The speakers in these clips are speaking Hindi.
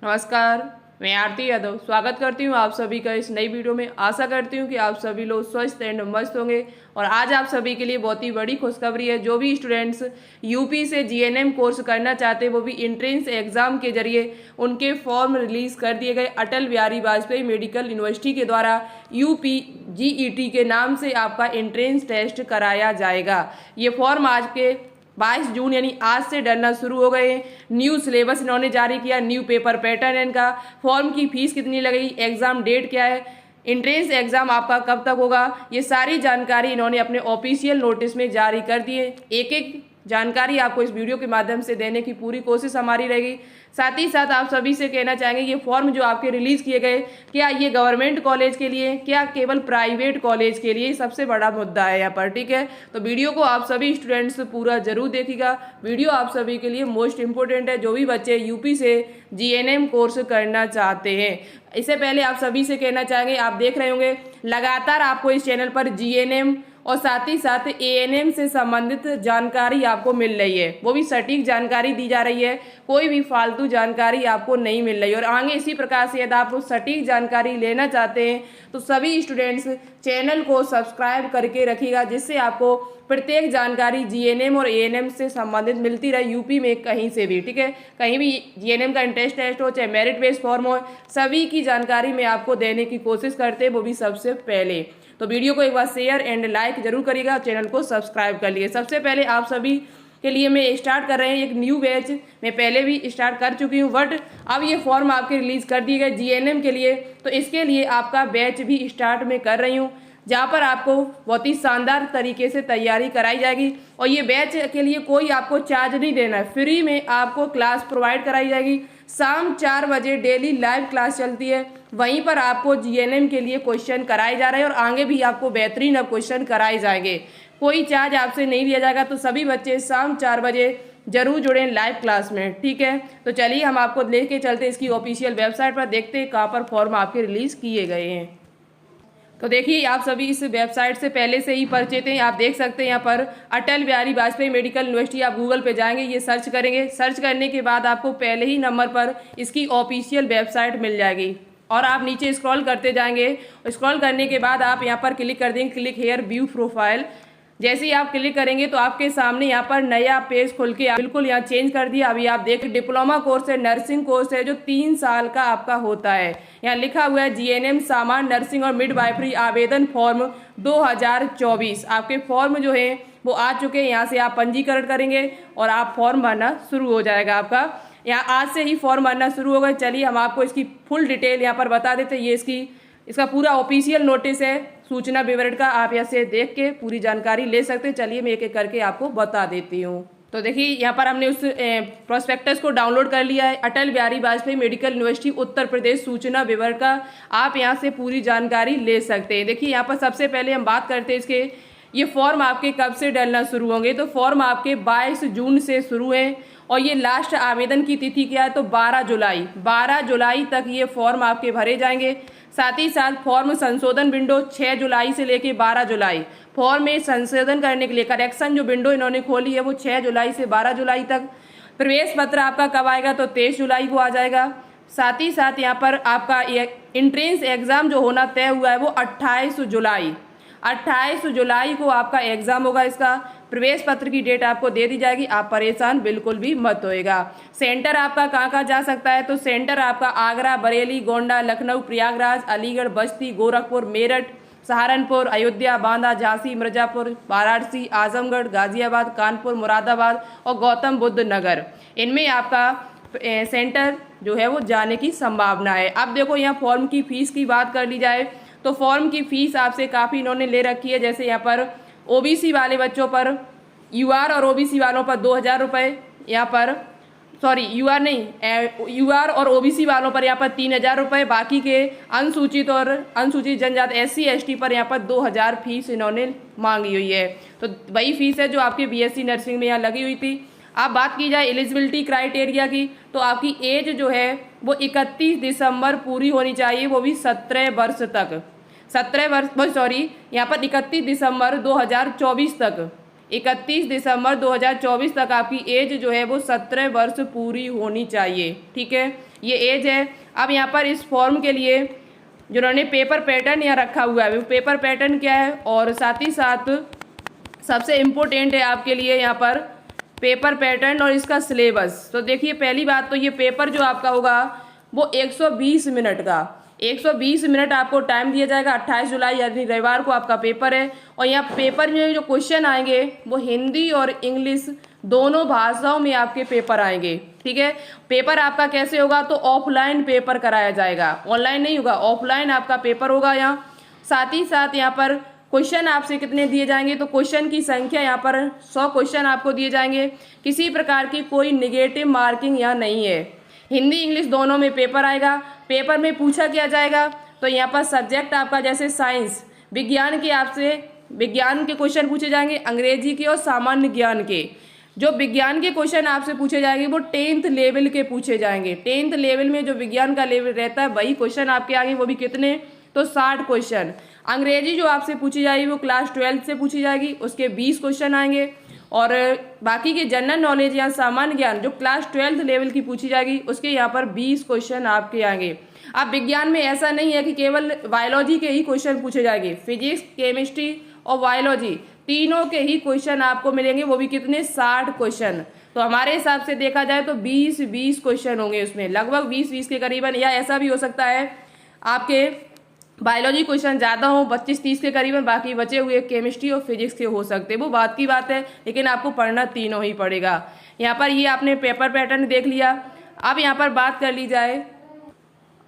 नमस्कार, मैं आरती यादव स्वागत करती हूँ आप सभी का इस नई वीडियो में। आशा करती हूँ कि आप सभी लोग स्वस्थ एंड मस्त होंगे। और आज आप सभी के लिए बहुत ही बड़ी खुशखबरी है। जो भी स्टूडेंट्स यूपी से जीएनएम कोर्स करना चाहते हैं वो भी एंट्रेंस एग्जाम के जरिए उनके फॉर्म रिलीज कर दिए गए। अटल बिहारी वाजपेयी मेडिकल यूनिवर्सिटी के द्वारा यूपी जीईटी के नाम से आपका एंट्रेंस टेस्ट कराया जाएगा। ये फॉर्म आज के 22 जून यानी आज से डलना शुरू हो गए हैं। न्यू सिलेबस इन्होंने जारी किया, न्यू पेपर पैटर्न इनका, फॉर्म की फीस कितनी लगेगी, एग्जाम डेट क्या है, एंट्रेंस एग्जाम आपका कब तक होगा, ये सारी जानकारी इन्होंने अपने ऑफिशियल नोटिस में जारी कर दिए। एक एक जानकारी आपको इस वीडियो के माध्यम से देने की पूरी कोशिश हमारी रहेगी। साथ ही साथ आप सभी से कहना चाहेंगे ये फॉर्म जो आपके रिलीज किए गए, क्या ये गवर्नमेंट कॉलेज के लिए, क्या केवल प्राइवेट कॉलेज के लिए, सबसे बड़ा मुद्दा है यहाँ पर। ठीक है, तो वीडियो को आप सभी स्टूडेंट्स पूरा जरूर देखिएगा। वीडियो आप सभी के लिए मोस्ट इंपोर्टेंट है, जो भी बच्चे यूपी से जीएनएम कोर्स करना चाहते हैं। इससे पहले आप सभी से कहना चाहेंगे, आप देख रहे होंगे लगातार आपको इस चैनल पर जीएनएम और साथ ही साथ एएनएम से संबंधित जानकारी आपको मिल रही है, वो भी सटीक जानकारी दी जा रही है, कोई भी फालतू जानकारी आपको नहीं मिल रही है। और आगे इसी प्रकार से यदि आप सटीक जानकारी लेना चाहते हैं तो सभी स्टूडेंट्स चैनल को सब्सक्राइब करके रखिएगा, जिससे आपको प्रत्येक जानकारी जीएनएम और एएनएम से संबंधित मिलती रहे, यूपी में कहीं से भी। ठीक है, कहीं भी जीएनएम का एंट्रेंस टेस्ट हो चाहे मेरिट बेस्ड फॉर्म हो, सभी की जानकारी मैं आपको देने की कोशिश करते हैं, वो भी सबसे पहले। तो वीडियो को एक बार शेयर एंड लाइक जरूर करिएगा, चैनल को सब्सक्राइब कर लिए। सबसे पहले आप सभी के लिए मैं स्टार्ट कर रहे हैं एक न्यू बैच। मैं पहले भी स्टार्ट कर चुकी हूँ, बट अब ये फॉर्म आपके रिलीज कर दिए गए जीएनएम के लिए, तो इसके लिए आपका बैच भी स्टार्ट में कर रही हूँ, जहाँ पर आपको बहुत ही शानदार तरीके से तैयारी कराई जाएगी। और ये बैच के लिए कोई आपको चार्ज नहीं देना है, फ्री में आपको क्लास प्रोवाइड कराई जाएगी। शाम 4 बजे डेली लाइव क्लास चलती है, वहीं पर आपको जीएनएम के लिए क्वेश्चन कराए जा रहे हैं और आगे भी आपको बेहतरीन अब क्वेश्चन कराए जाएंगे। कोई चार्ज आपसे नहीं लिया जाएगा, तो सभी बच्चे शाम 4 बजे जरूर जुड़ें लाइव क्लास में। ठीक है, तो चलिए हम आपको लेके चलते इसकी ऑफिशियल वेबसाइट पर, देखते हैं कहाँ पर फॉर्म आपके रिलीज किए गए हैं। तो देखिए, आप सभी इस वेबसाइट से पहले से ही परिचित हैं। आप देख सकते हैं यहाँ पर अटल बिहारी वाजपेयी मेडिकल यूनिवर्सिटी, आप गूगल पे जाएंगे, ये सर्च करेंगे, सर्च करने के बाद आपको पहले ही नंबर पर इसकी ऑफिशियल वेबसाइट मिल जाएगी। और आप नीचे स्क्रॉल करते जाएंगे, स्क्रॉल करने के बाद आप यहाँ पर क्लिक कर देंगे, क्लिक हेयर व्यू प्रोफाइल। जैसे ही आप क्लिक करेंगे तो आपके सामने यहाँ पर नया पेज खुल के बिल्कुल यहाँ चेंज कर दिया। अभी आप देख, डिप्लोमा कोर्स है, नर्सिंग कोर्स है, जो 3 साल का आपका होता है। यहाँ लिखा हुआ है जीएनएम सामान्य नर्सिंग और मिडवाइफरी आवेदन फॉर्म 2024। आपके फॉर्म जो है वो आ चुके हैं। यहाँ से आप पंजीकरण करेंगे और आप फॉर्म भरना शुरू हो जाएगा आपका। यहाँ आज से ही फॉर्म भरना शुरू हो गए। चलिए हम आपको इसकी फुल डिटेल यहाँ पर बता देते हैं। ये इसका पूरा ऑफिशियल नोटिस है सूचना विवरण का, आप यहाँ से देख के पूरी जानकारी ले सकते हैं। चलिए मैं एक एक करके आपको बता देती हूँ। तो देखिए, यहाँ पर हमने उस प्रोस्पेक्टस को डाउनलोड कर लिया है, अटल बिहारी वाजपेयी मेडिकल यूनिवर्सिटी उत्तर प्रदेश सूचना विवरण का। आप यहाँ से पूरी जानकारी ले सकते हैं। देखिए, यहाँ पर सबसे पहले हम बात करते हैं इसके, ये फॉर्म आपके कब से डलना शुरू होंगे। तो फॉर्म आपके 22 जून से शुरू है और ये लास्ट आवेदन की तिथि क्या है, तो 12 जुलाई तक ये फॉर्म आपके भरे जाएंगे। साथ ही साथ फॉर्म संशोधन विंडो 6 जुलाई से लेके 12 जुलाई, फॉर्म में संशोधन करने के लिए करेक्शन जो विंडो इन्होंने खोली है वो 6 जुलाई से 12 जुलाई तक। प्रवेश पत्र आपका कब आएगा, तो 23 जुलाई को आ जाएगा। साथ ही साथ यहाँ पर आपका एंट्रेंस एग्जाम जो होना तय हुआ है वो 28 जुलाई को आपका एग्जाम होगा। इसका प्रवेश पत्र की डेट आपको दे दी जाएगी, आप परेशान बिल्कुल भी मत होएगा। सेंटर आपका कहाँ कहाँ जा सकता है, तो सेंटर आपका आगरा, बरेली, गोंडा, लखनऊ, प्रयागराज, अलीगढ़, बस्ती, गोरखपुर, मेरठ, सहारनपुर, अयोध्या, बांदा, झांसी, मिर्जापुर, वाराणसी, आजमगढ़, गाजियाबाद, कानपुर, मुरादाबाद और गौतम बुद्ध नगर, इनमें आपका सेंटर जो है वो जाने की संभावना है। अब देखो, यहाँ फॉर्म की फीस की बात कर ली जाए तो फॉर्म की फीस आपसे काफ़ी इन्होंने ले रखी है। जैसे यहाँ पर ओबीसी वाले बच्चों पर, यूआर और ओबीसी वालों पर 2000 रुपये, यहाँ पर यूआर और ओबीसी वालों पर यहाँ पर 3000 रुपये, बाकी के अनुसूचित और अनुसूचित जनजाति एससी एसटी पर यहाँ पर 2000 फीस इन्होंने मांगी हुई है। तो वही फीस है जो आपके बीएससी नर्सिंग में यहाँ लगी हुई थी। अब बात की जाए एलिजिबिलिटी क्राइटेरिया की, तो आपकी एज जो है वो 31 दिसंबर पूरी होनी चाहिए, वो भी 17 वर्ष तक। 17 वर्ष, यहाँ पर 31 दिसंबर 2024 तक 31 दिसंबर 2024 तक आपकी एज जो है वो 17 वर्ष पूरी होनी चाहिए। ठीक है, ये एज है। अब यहाँ पर इस फॉर्म के लिए जो उन्होंने पेपर पैटर्न यहाँ रखा हुआ है वो पेपर पैटर्न क्या है, और साथ ही साथ सबसे इम्पोर्टेंट है आपके लिए यहाँ पर पेपर पैटर्न और इसका सिलेबस। तो देखिए, पहली बात तो ये पेपर जो आपका होगा वो 120 मिनट का 120 मिनट आपको टाइम दिया जाएगा। 28 जुलाई यानी रविवार को आपका पेपर है, और यहाँ पेपर में जो क्वेश्चन आएंगे वो हिंदी और इंग्लिश दोनों भाषाओं में आपके पेपर आएंगे। ठीक है, पेपर आपका कैसे होगा, तो ऑफलाइन पेपर कराया जाएगा, ऑनलाइन नहीं होगा, ऑफलाइन आपका पेपर होगा यहाँ। साथ ही साथ यहाँ पर क्वेश्चन आपसे कितने दिए जाएंगे, तो क्वेश्चन की संख्या यहाँ पर 100 क्वेश्चन आपको दिए जाएंगे। किसी प्रकार की कोई निगेटिव मार्किंग यहाँ नहीं है। हिंदी इंग्लिश दोनों में पेपर आएगा। पेपर में पूछा क्या जाएगा, तो यहाँ पर सब्जेक्ट आपका जैसे साइंस विज्ञान के आपसे विज्ञान के क्वेश्चन पूछे जाएंगे, अंग्रेजी के और सामान्य ज्ञान के। जो विज्ञान के क्वेश्चन आपसे पूछे जाएंगे वो 10th लेवल के पूछे जाएंगे। 10th लेवल में जो विज्ञान का लेवल रहता है वही क्वेश्चन आपके आएंगे, वो भी कितने, तो 60 क्वेश्चन। अंग्रेजी जो आपसे पूछी जाएगी वो क्लास 12 से पूछी जाएगी, उसके 20 क्वेश्चन आएंगे। और बाकी के जनरल नॉलेज या सामान्य ज्ञान जो क्लास 12th लेवल की पूछी जाएगी उसके यहाँ पर 20 क्वेश्चन आपके आएंगे। अब विज्ञान में ऐसा नहीं है कि केवल बायोलॉजी के ही क्वेश्चन पूछे जाएंगे, फिजिक्स केमिस्ट्री और बायोलॉजी तीनों के ही क्वेश्चन आपको मिलेंगे, वो भी कितने, 60 क्वेश्चन। तो हमारे हिसाब से देखा जाए तो 20-20 क्वेश्चन होंगे उसमें, लगभग 20-20 के करीबन। या ऐसा भी हो सकता है आपके बायोलॉजी क्वेश्चन ज़्यादा हो, 25-30 के करीबन, बाकी बचे हुए केमिस्ट्री और फिजिक्स के हो सकते हैं, वो बात की बात है, लेकिन आपको पढ़ना तीनों ही पड़ेगा। यहाँ पर ये आपने पेपर पैटर्न देख लिया। अब यहाँ पर बात कर ली जाए,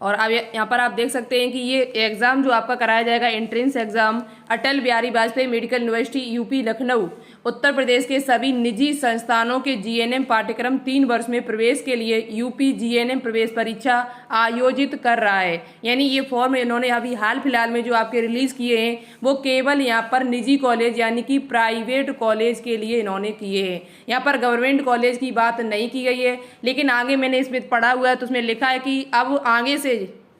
और अब यहाँ पर आप देख सकते हैं कि ये एग्ज़ाम जो आपका कराया जाएगा entrance exam Atal Bihari Vajpayee medical university UP Lucknow Uttar Pradesh के सभी निजी संस्थानों के जीएनएम पाठ्यक्रम 3 वर्ष में प्रवेश के लिए यूपी जीएनएम प्रवेश परीक्षा आयोजित कर रहा है। यानी ये फॉर्म इन्होंने अभी हाल फिलहाल में जो आपके रिलीज किए हैं वो केवल यहाँ पर निजी कॉलेज यानी कि प्राइवेट कॉलेज के लिए इन्होंने किए हैं। यहाँ पर गवर्नमेंट कॉलेज की बात नहीं की गई है, लेकिन आगे मैंने इसमें पढ़ा हुआ है तो उसमें लिखा है कि अब आगे से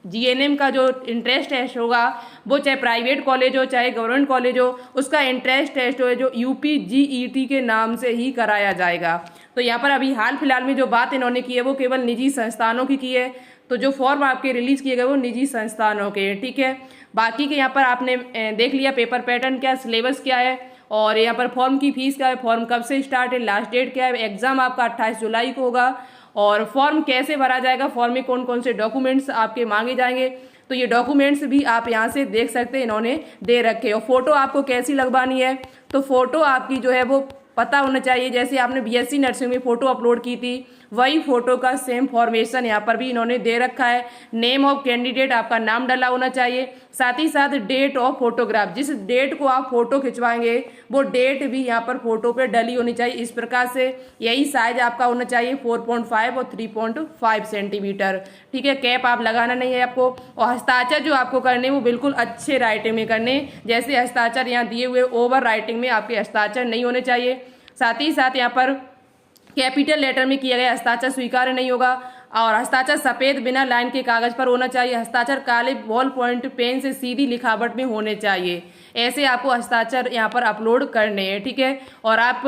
जीएनएम का जो इंट्रेंस टेस्ट होगा वो चाहे प्राइवेट कॉलेज हो चाहे गवर्नमेंट कॉलेज हो, उसका इंट्रेंस टेस्ट हो जो यूपी जीईटी के नाम से ही कराया जाएगा। तो यहाँ पर अभी हाल फिलहाल में जो बात इन्होंने की है वो केवल निजी संस्थानों की है। तो जो फॉर्म आपके रिलीज किए गए वो निजी संस्थानों के, ठीक है। बाकी के यहाँ पर आपने देख लिया पेपर पैटर्न क्या, सिलेबस क्या है, और यहाँ पर फॉर्म की फीस क्या है, फॉर्म कब से स्टार्ट है, लास्ट डेट क्या है, एग्जाम आपका 28 जुलाई को होगा, और फॉर्म कैसे भरा जाएगा, फॉर्म में कौन कौन से डॉक्यूमेंट्स आपके मांगे जाएंगे। तो ये डॉक्यूमेंट्स भी आप यहाँ से देख सकते हैं, इन्होंने दे रखे। और फोटो आपको कैसी लगवानी है, तो फोटो आपकी जो है वो पता होना चाहिए, जैसे आपने बीएससी नर्सिंग में फोटो अपलोड की थी वही फोटो का सेम फॉर्मेशन यहाँ पर भी इन्होंने दे रखा है। नेम ऑफ कैंडिडेट आपका नाम डला होना चाहिए, साथ ही साथ डेट ऑफ फोटोग्राफ, जिस डेट को आप फोटो खिंचवाएंगे वो डेट भी यहाँ पर फोटो पे डली होनी चाहिए। इस प्रकार से यही साइज आपका होना चाहिए 4.5 और 3.5 सेंटीमीटर, ठीक है। कैप आप लगाना नहीं है आपको, और हस्ताक्षर जो आपको करने वो बिल्कुल अच्छे राइटिंग में करने, जैसे हस्ताक्षर यहाँ दिए हुए ओवर राइटिंग में आपके हस्ताक्षर नहीं होने चाहिए। साथ ही साथ यहाँ पर कैपिटल लेटर में किया गया हस्ताक्षर स्वीकार्य नहीं होगा, और हस्ताक्षर सफेद बिना लाइन के कागज पर होना चाहिए। हस्ताक्षर काले बॉल पॉइंट पेन से सीधी लिखावट में होने चाहिए। ऐसे आपको हस्ताक्षर यहाँ पर अपलोड करने हैं, ठीक है। और आप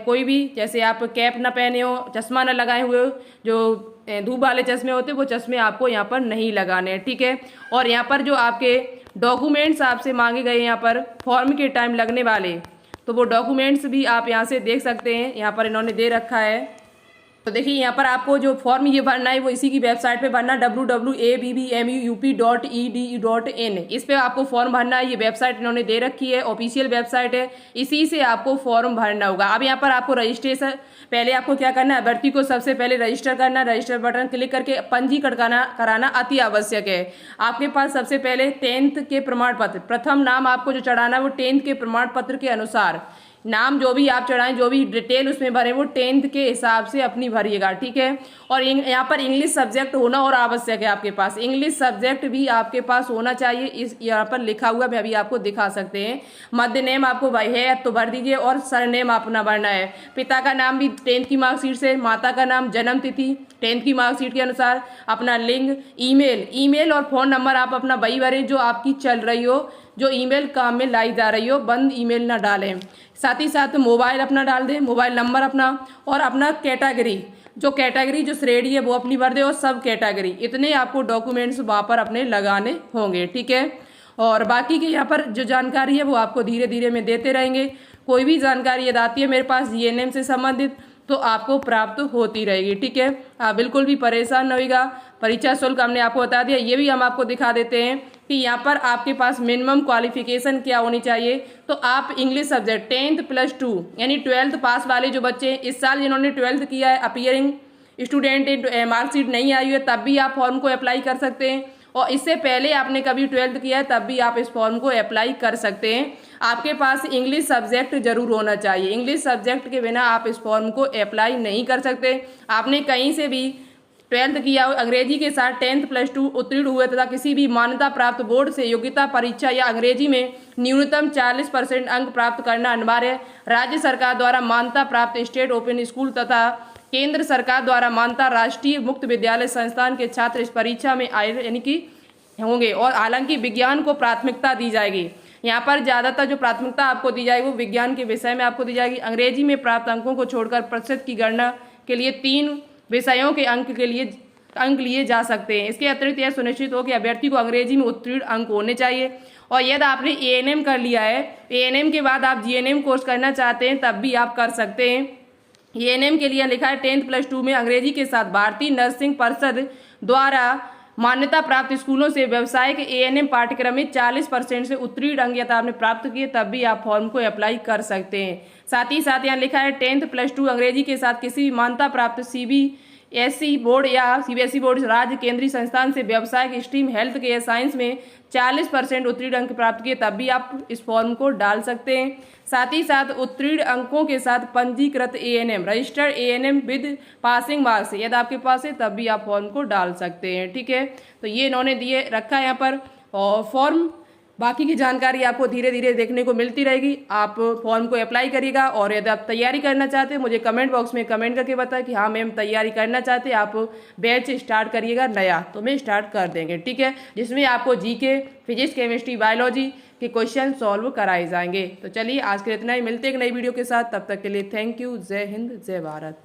कोई भी, जैसे आप कैप ना पहने हो, चश्मा ना लगाए हुए हो, जो धूप वाले चश्मे होते हैं वो चश्मे आपको यहाँ पर नहीं लगाने हैं, ठीक है। और यहाँ पर जो आपके डॉक्यूमेंट्स आपसे मांगे गए यहाँ पर फॉर्म के टाइम लगने वाले, तो वो डॉक्यूमेंट्स भी आप यहाँ से देख सकते हैं, यहाँ पर इन्होंने दे रखा है। तो देखिए यहाँ पर आपको जो फॉर्म ये भरना है वो इसी की वेबसाइट पे भरना, www.abbmup.edu.in, इस पे आपको फॉर्म भरना है। ये वेबसाइट इन्होंने दे रखी है, ऑफिशियल वेबसाइट है, इसी से आपको फॉर्म भरना होगा। अब यहाँ पर आपको रजिस्ट्रेशन, पहले आपको क्या करना है, अभ्यर्थी को सबसे पहले रजिस्टर करना, रजिस्टर बटन क्लिक करके पंजीकरण कराना अति आवश्यक है। आपके पास सबसे पहले 10th के प्रमाण पत्र, प्रथम नाम आपको जो चढ़ाना है वो 10th के प्रमाण पत्र के अनुसार, नाम जो भी आप चढ़ाएं, जो भी डिटेल उसमें भरें वो 10th के हिसाब से अपनी भरिएगा, ठीक है। और यहाँ पर इंग्लिश सब्जेक्ट होना और आवश्यक है, आपके पास इंग्लिश सब्जेक्ट भी आपके पास होना चाहिए। इस यहाँ पर लिखा हुआ मैं अभी आपको दिखा सकते हैं। मध्य नेम आपको भाई है तो भर दीजिए, और सरनेम अपना भरना है। पिता का नाम भी 10th की मार्कशीट से, माता का नाम, जन्म तिथि 10th की मार्कशीट के अनुसार, अपना लिंग, ईमेल और फोन नंबर आप अपना वही भरें जो आपकी चल रही हो जो ईमेल काम में लाई जा रही हो, बंद ईमेल ना डालें। साथ ही साथ मोबाइल अपना डाल दें, मोबाइल नंबर अपना, और अपना कैटेगरी, जो कैटेगरी जो श्रेणी है वो अपनी भर दे, और सब कैटेगरी, इतने आपको डॉक्यूमेंट्स वहाँ पर अपने लगाने होंगे। ठीक है, और बाकी के यहाँ पर जो जानकारी है वो आपको धीरे धीरे में देते रहेंगे। कोई भी जानकारी यदि आती है मेरे पास जीएनएम से संबंधित तो आपको प्राप्त होती रहेगी। ठीक है, आप बिल्कुल भी परेशान न होइएगा। परीक्षा शुल्क हमने आपको बता दिया, ये भी हम आपको दिखा देते हैं कि यहाँ पर आपके पास मिनिमम क्वालिफिकेशन क्या होनी चाहिए। तो आप इंग्लिश सब्जेक्ट 10th + 2 यानी 12th पास वाले जो बच्चे इस साल जिन्होंने 12th किया है, अपीयरिंग स्टूडेंट मार्कशीट नहीं आई है, तब भी आप फॉर्म को अप्लाई कर सकते हैं। और इससे पहले आपने कभी 12th किया है तब भी आप इस फॉर्म को अप्लाई कर सकते हैं। आपके पास इंग्लिश सब्जेक्ट जरूर होना चाहिए, इंग्लिश सब्जेक्ट के बिना आप इस फॉर्म को अप्लाई नहीं कर सकते। आपने कहीं से भी 12th किया हो, अंग्रेजी के साथ 10th + 2 उत्तीर्ण हुए तथा किसी भी मान्यता प्राप्त बोर्ड से योग्यता परीक्षा या अंग्रेजी में न्यूनतम 40% अंक प्राप्त करना अनिवार्य है। राज्य सरकार द्वारा मान्यता प्राप्त स्टेट ओपन स्कूल तथा केंद्र सरकार द्वारा मान्यता राष्ट्रीय मुक्त विद्यालय संस्थान के छात्र इस परीक्षा में आए यानी कि होंगे। और हालांकि विज्ञान को प्राथमिकता दी जाएगी, यहाँ पर ज़्यादातर जो प्राथमिकता आपको दी जाएगी वो विज्ञान के विषय में आपको दी जाएगी। अंग्रेजी में प्राप्त अंकों को छोड़कर प्रतिशत की गणना के लिए 3 विषयों के अंक लिए जा सकते हैं। इसके अतिरिक्त यह सुनिश्चित हो कि अभ्यर्थी को अंग्रेजी में उत्तीर्ण अंक होने चाहिए। और यदि आपने एएनएम कर लिया है, एएनएम के बाद आप जीएनएम कोर्स करना चाहते हैं तब भी आप कर सकते हैं। एएनएम के लिए लिखा है 10th + 2 में अंग्रेजी के साथ भारतीय नर्सिंग परिषद द्वारा मान्यता प्राप्त स्कूलों से व्यवसायिक एएनएम पाठ्यक्रम में 40% से उत्तीर्ण अंक यदि आपने प्राप्त किए तब भी आप फॉर्म को अप्लाई कर सकते हैं। साथ ही साथ यहाँ लिखा है 10th + 2 अंग्रेजी के साथ किसी भी मान्यता प्राप्त सीबीएसई बोर्ड या सीबीएसई बोर्ड राज्य केंद्रीय संस्थान से व्यवसायिक स्ट्रीम हेल्थ केयर साइंस में 40% उत्तीर्ण अंक प्राप्त किए तब भी आप इस फॉर्म को डाल सकते हैं। साथ ही साथ उत्तीर्ण अंकों के साथ पंजीकृत ANM registered ANM with passing marks यदि आपके पास है तब भी आप फॉर्म को डाल सकते हैं। ठीक है, तो ये इन्होंने दिए रखा है यहाँ पर, और फॉर्म बाकी की जानकारी आपको धीरे धीरे देखने को मिलती रहेगी। आप फॉर्म को अप्लाई करिएगा, और यदि आप तैयारी करना चाहते हैं मुझे कमेंट बॉक्स में कमेंट करके बताएं कि हाँ मैम तैयारी करना चाहते हैं, आप बैच स्टार्ट करिएगा नया, तो मैं स्टार्ट कर देंगे। ठीक है, जिसमें आपको जीके, फिजिक्स, केमिस्ट्री, बायोलॉजी के क्वेश्चन सॉल्व कराए जाएंगे। तो चलिए आज के इतना ही, मिलते हैं एक नई वीडियो के साथ, तब तक के लिए थैंक यू। जय हिंद, जय भारत।